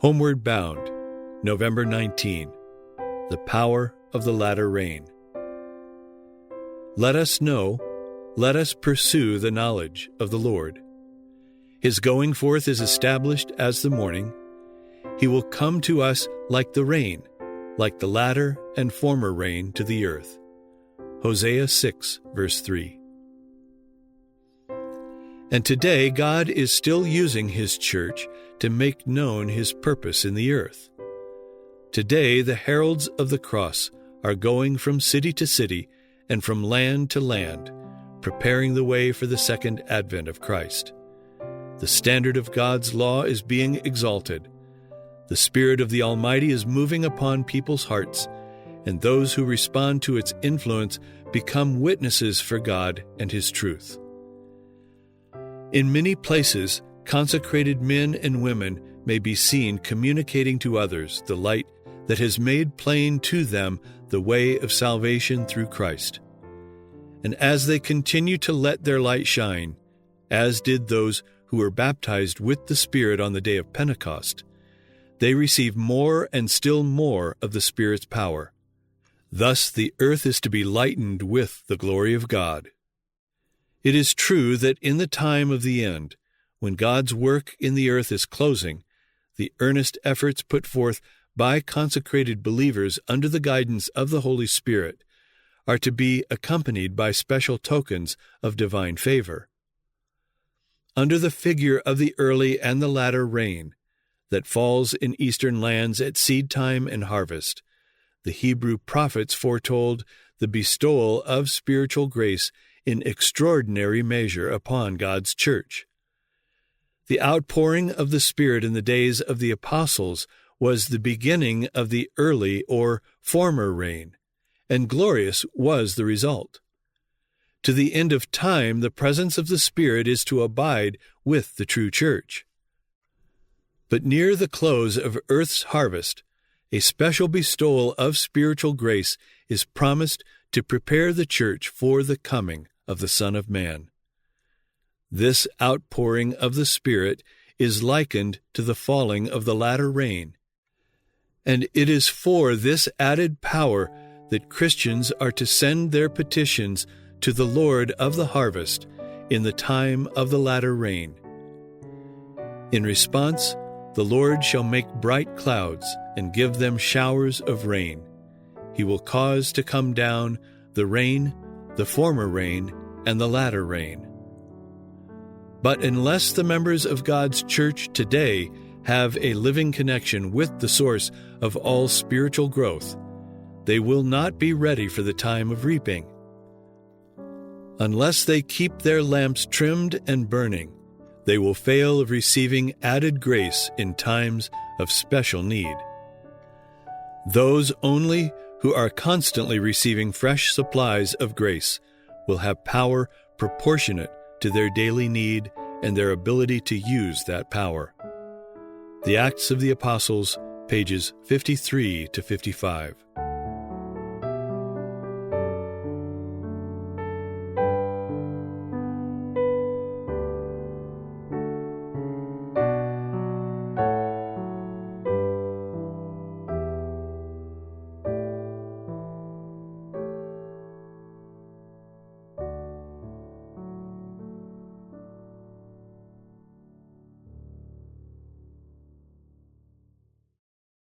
Homeward Bound, November 19. The Power of the Latter Rain. Let us know, let us pursue the knowledge of the Lord. His going forth is established as the morning. He will come to us like the rain, like the latter and former rain to the earth. Hosea 6, verse 3. And today God is still using His church to make known His purpose in the earth. Today the heralds of the cross are going from city to city and from land to land, preparing the way for the second advent of Christ. The standard of God's law is being exalted. The Spirit of the Almighty is moving upon people's hearts, and those who respond to its influence become witnesses for God and His truth. In many places, consecrated men and women may be seen communicating to others the light that has made plain to them the way of salvation through Christ. And as they continue to let their light shine, as did those who were baptized with the Spirit on the day of Pentecost, they receive more and still more of the Spirit's power. Thus the earth is to be lightened with the glory of God. It is true that in the time of the end, when God's work in the earth is closing, the earnest efforts put forth by consecrated believers under the guidance of the Holy Spirit are to be accompanied by special tokens of divine favor. Under the figure of the early and the latter rain that falls in eastern lands at seed time and harvest, the Hebrew prophets foretold the bestowal of spiritual grace in extraordinary measure upon God's church. The outpouring of the Spirit in the days of the apostles was the beginning of the early or former rain, and glorious was the result. To the end of time, the presence of the Spirit is to abide with the true church. But near the close of earth's harvest, a special bestowal of spiritual grace is promised to prepare the church for the coming of the Son of Man. This outpouring of the Spirit is likened to the falling of the latter rain, and it is for this added power that Christians are to send their petitions to the Lord of the harvest in the time of the latter rain. In response, the Lord shall make bright clouds and give them showers of rain. He will cause to come down the rain, the former rain, and the latter rain. But unless the members of God's church today have a living connection with the source of all spiritual growth, they will not be ready for the time of reaping. Unless they keep their lamps trimmed and burning, they will fail of receiving added grace in times of special need. Those only who are constantly receiving fresh supplies of grace will have power proportionate to their daily need and their ability to use that power. The Acts of the Apostles, pages 53 to 55.